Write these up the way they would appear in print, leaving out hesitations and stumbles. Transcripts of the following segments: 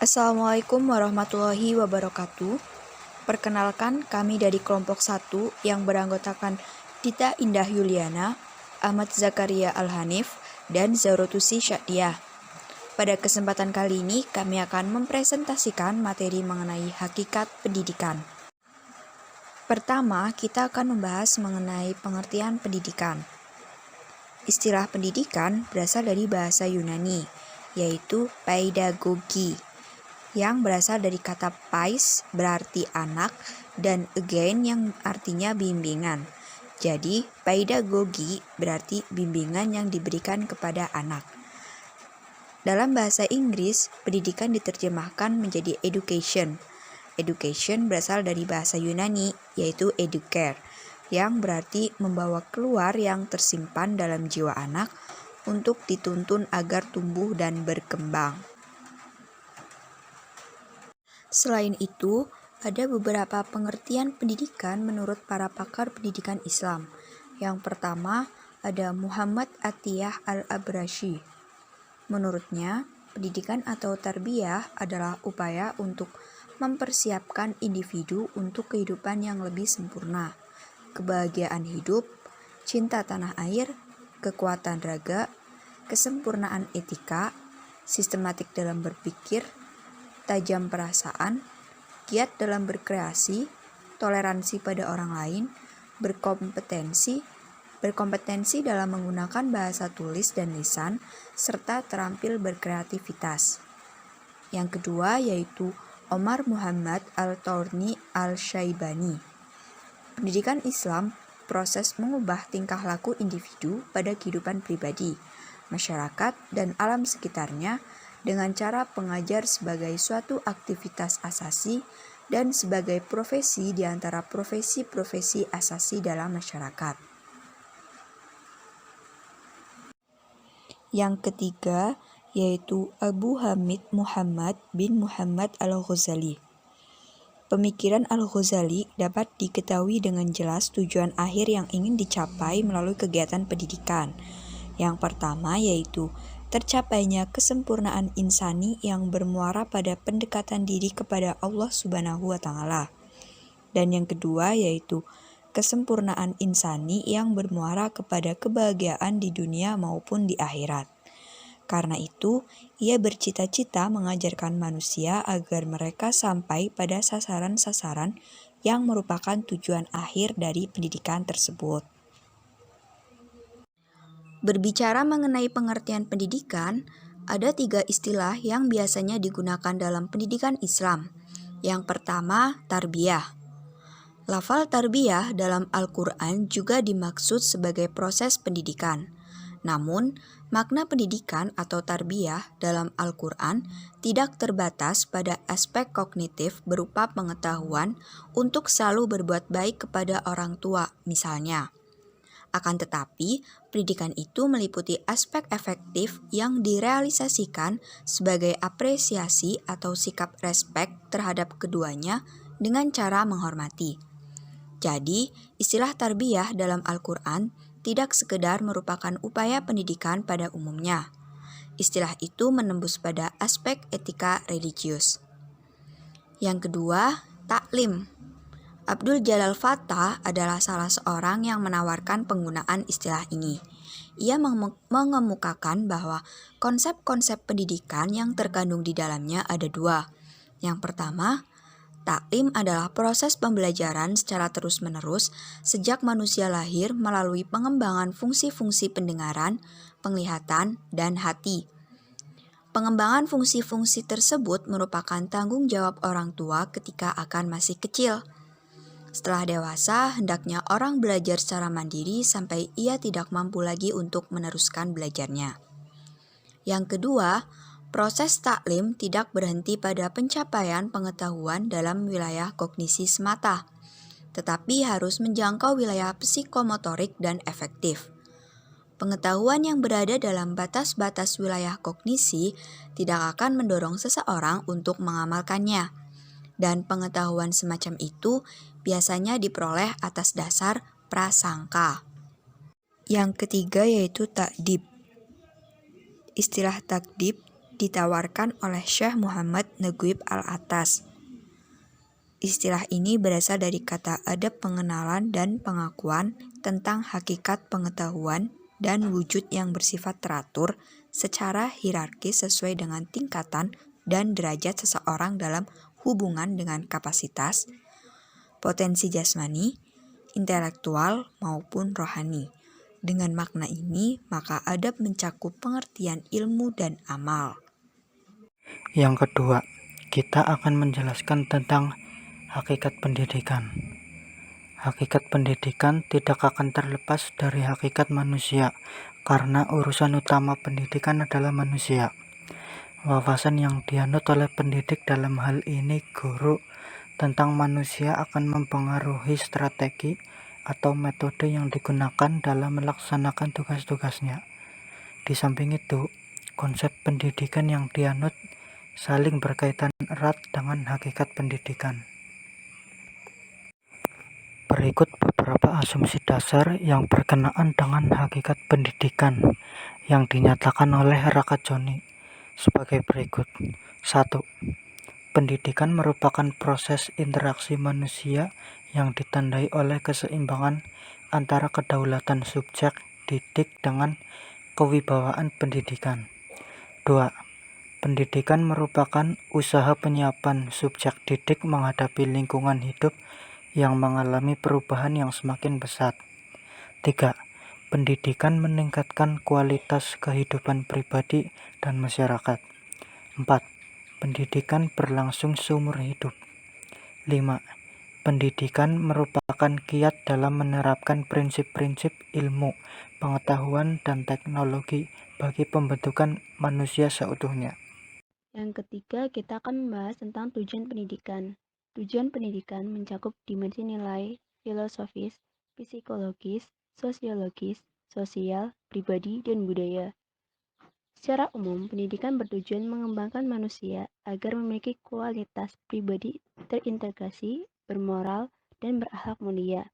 Assalamualaikum warahmatullahi wabarakatuh. Perkenalkan, kami dari kelompok 1 yang beranggotakan Dita Indah Yuliana, Ahmad Zakaria Al-Hanif, dan Zarotusi Syadiah. Pada kesempatan kali ini, kami akan mempresentasikan materi mengenai hakikat pendidikan. Pertama, kita akan membahas mengenai pengertian pendidikan. Istilah pendidikan berasal dari bahasa Yunani, yaitu pedagogi, yang berasal dari kata pais berarti anak dan again yang artinya bimbingan. Jadi, pedagogi berarti bimbingan yang diberikan kepada anak. Dalam bahasa Inggris, pendidikan diterjemahkan menjadi education. Education berasal dari bahasa Yunani, yaitu educare, yang berarti membawa keluar yang tersimpan dalam jiwa anak untuk dituntun agar tumbuh dan berkembang. Selain itu, ada beberapa pengertian pendidikan menurut para pakar pendidikan Islam. Yang pertama, ada Muhammad Atiyah Al-Abrashi. Menurutnya, pendidikan atau tarbiyah adalah upaya untuk mempersiapkan individu untuk kehidupan yang lebih sempurna, kebahagiaan hidup, cinta tanah air, kekuatan raga, kesempurnaan etika, sistematik dalam berpikir, tajam perasaan, giat dalam berkreasi, toleransi pada orang lain, berkompetensi dalam menggunakan bahasa tulis dan lisan, serta terampil berkreativitas. Yang kedua yaitu Omar Muhammad Al-Tourni Al-Syaibani. Pendidikan Islam proses mengubah tingkah laku individu pada kehidupan pribadi, masyarakat, dan alam sekitarnya dengan cara pengajar sebagai suatu aktivitas asasi dan sebagai profesi di antara profesi-profesi asasi dalam masyarakat. Yang ketiga yaitu Abu Hamid Muhammad bin Muhammad Al-Ghazali. Pemikiran Al-Ghazali dapat diketahui dengan jelas tujuan akhir yang ingin dicapai melalui kegiatan pendidikan. Yang pertama yaitu tercapainya kesempurnaan insani yang bermuara pada pendekatan diri kepada Allah Subhanahu wa Ta'ala. Dan yang kedua yaitu kesempurnaan insani yang bermuara kepada kebahagiaan di dunia maupun di akhirat. Karena itu, ia bercita-cita mengajarkan manusia agar mereka sampai pada sasaran-sasaran yang merupakan tujuan akhir dari pendidikan tersebut. Berbicara mengenai pengertian pendidikan, ada 3 istilah yang biasanya digunakan dalam pendidikan Islam. Yang pertama, tarbiyah. Lafal tarbiyah dalam Al-Quran juga dimaksud sebagai proses pendidikan. Namun, makna pendidikan atau tarbiyah dalam Al-Quran tidak terbatas pada aspek kognitif berupa pengetahuan untuk selalu berbuat baik kepada orang tua, misalnya. Akan tetapi, pendidikan itu meliputi aspek efektif yang direalisasikan sebagai apresiasi atau sikap respek terhadap keduanya dengan cara menghormati. Jadi, istilah tarbiyah dalam Al-Quran tidak sekedar merupakan upaya pendidikan pada umumnya. Istilah itu menembus pada aspek etika religius. Yang kedua, taklim. Abdul Jalal Fattah adalah salah seorang yang menawarkan penggunaan istilah ini. Ia mengemukakan bahwa konsep-konsep pendidikan yang terkandung di dalamnya ada 2. Yang pertama, taklim adalah proses pembelajaran secara terus-menerus sejak manusia lahir melalui pengembangan fungsi-fungsi pendengaran, penglihatan, dan hati. Pengembangan fungsi-fungsi tersebut merupakan tanggung jawab orang tua ketika akan masih kecil. Setelah dewasa, hendaknya orang belajar secara mandiri sampai ia tidak mampu lagi untuk meneruskan belajarnya. Yang kedua, proses taklim tidak berhenti pada pencapaian pengetahuan dalam wilayah kognisi semata, tetapi harus menjangkau wilayah psikomotorik dan efektif. Pengetahuan yang berada dalam batas-batas wilayah kognisi tidak akan mendorong seseorang untuk mengamalkannya. Dan pengetahuan semacam itu biasanya diperoleh atas dasar prasangka. Yang ketiga yaitu takdib. Istilah takdib ditawarkan oleh Syekh Muhammad Naguib Al-Attas. Istilah ini berasal dari kata adab pengenalan dan pengakuan tentang hakikat pengetahuan dan wujud yang bersifat teratur secara hierarkis sesuai dengan tingkatan dan derajat seseorang dalam hubungan dengan kapasitas, potensi jasmani, intelektual maupun rohani. Dengan makna ini, maka adab mencakup pengertian ilmu dan amal. Yang kedua, kita akan menjelaskan tentang hakikat pendidikan. Hakikat pendidikan tidak akan terlepas dari hakikat manusia, karena urusan utama pendidikan adalah manusia. Wawasan yang dianut oleh pendidik dalam hal ini guru tentang manusia akan mempengaruhi strategi atau metode yang digunakan dalam melaksanakan tugas-tugasnya. Di samping itu, konsep pendidikan yang dianut saling berkaitan erat dengan hakikat pendidikan. Berikut beberapa asumsi dasar yang berkenaan dengan hakikat pendidikan yang dinyatakan oleh Rakajoni sebagai berikut. 1. Pendidikan merupakan proses interaksi manusia yang ditandai oleh keseimbangan antara kedaulatan subjek didik dengan kewibawaan pendidikan. 2. Pendidikan merupakan usaha penyiapan subjek didik menghadapi lingkungan hidup yang mengalami perubahan yang semakin pesat. 3. Pendidikan meningkatkan kualitas kehidupan pribadi dan masyarakat. 4. Pendidikan berlangsung seumur hidup. 5. Pendidikan merupakan kiat dalam menerapkan prinsip-prinsip ilmu, pengetahuan, dan teknologi bagi pembentukan manusia seutuhnya. Yang ketiga, kita akan membahas tentang tujuan pendidikan. Tujuan pendidikan mencakup dimensi nilai, filosofis, psikologis, sosiologis, sosial, pribadi, dan budaya. Secara umum, pendidikan bertujuan mengembangkan manusia agar memiliki kualitas pribadi terintegrasi, bermoral, dan berakhlak mulia,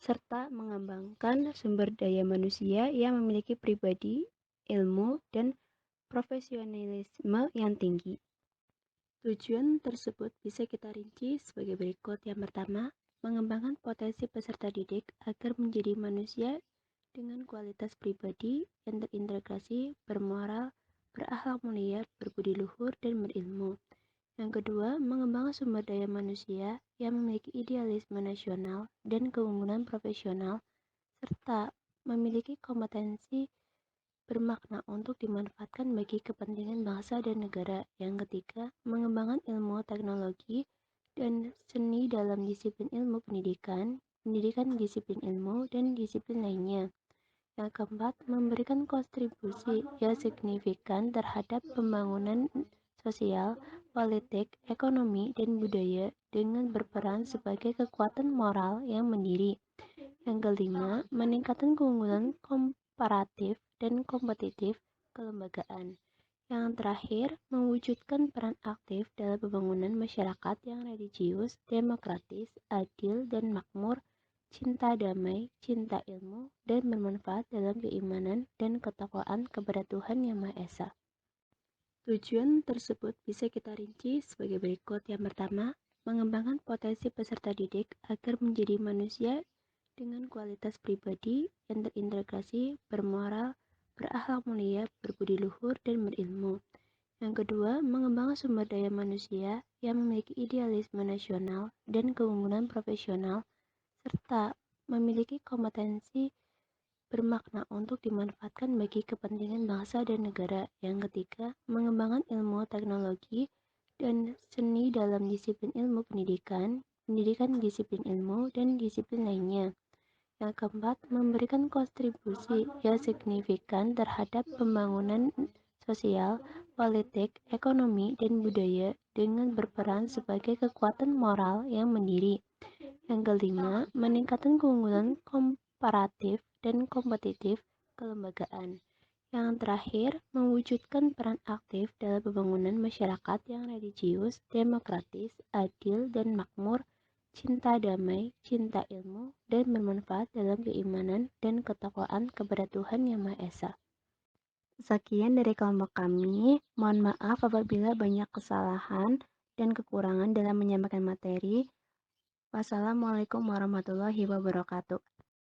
serta mengembangkan sumber daya manusia yang memiliki pribadi, ilmu, dan profesionalisme yang tinggi. Tujuan tersebut bisa kita rinci sebagai berikut. Yang pertama, mengembangkan potensi peserta didik agar menjadi manusia dengan kualitas pribadi yang terintegrasi, bermoral, berakhlak mulia, berbudi luhur, dan berilmu. Yang kedua, mengembangkan sumber daya manusia yang memiliki idealisme nasional dan keunggulan profesional, serta memiliki kompetensi bermakna untuk dimanfaatkan bagi kepentingan bangsa dan negara. Yang ketiga, mengembangkan ilmu, teknologi, dan seni dalam disiplin ilmu pendidikan, pendidikan disiplin ilmu, dan disiplin lainnya. Yang keempat, memberikan kontribusi yang signifikan terhadap pembangunan sosial, politik, ekonomi, dan budaya dengan berperan sebagai kekuatan moral yang mandiri. Yang kelima, meningkatkan keunggulan komparatif dan kompetitif kelembagaan. Yang terakhir, mewujudkan peran aktif dalam pembangunan masyarakat yang religius, demokratis, adil, dan makmur, cinta damai, cinta ilmu, dan bermanfaat dalam keimanan dan ketakwaan kepada Tuhan Yang Maha Esa. Tujuan tersebut bisa kita rinci sebagai berikut. Yang pertama, mengembangkan potensi peserta didik agar menjadi manusia dengan kualitas pribadi yang terintegrasi, bermoral, berakhlak mulia, berbudi luhur, dan berilmu. Yang kedua, mengembangkan sumber daya manusia yang memiliki idealisme nasional dan keunggulan profesional, serta memiliki kompetensi bermakna untuk dimanfaatkan bagi kepentingan bangsa dan negara. Yang ketiga, mengembangkan ilmu, teknologi, dan seni dalam disiplin ilmu pendidikan, pendidikan disiplin ilmu, dan disiplin lainnya. Yang keempat, memberikan kontribusi yang signifikan terhadap pembangunan sosial, politik, ekonomi, dan budaya dengan berperan sebagai kekuatan moral yang mandiri. Yang kelima, meningkatkan keunggulan komparatif dan kompetitif kelembagaan. Yang terakhir, mewujudkan peran aktif dalam pembangunan masyarakat yang religius, demokratis, adil, dan makmur, cinta damai, cinta ilmu, dan bermanfaat dalam keimanan dan ketakwaan kepada Tuhan Yang Maha Esa. Sekian dari kelompok kami. Mohon maaf apabila banyak kesalahan dan kekurangan dalam menyampaikan materi. Wassalamualaikum warahmatullahi wabarakatuh.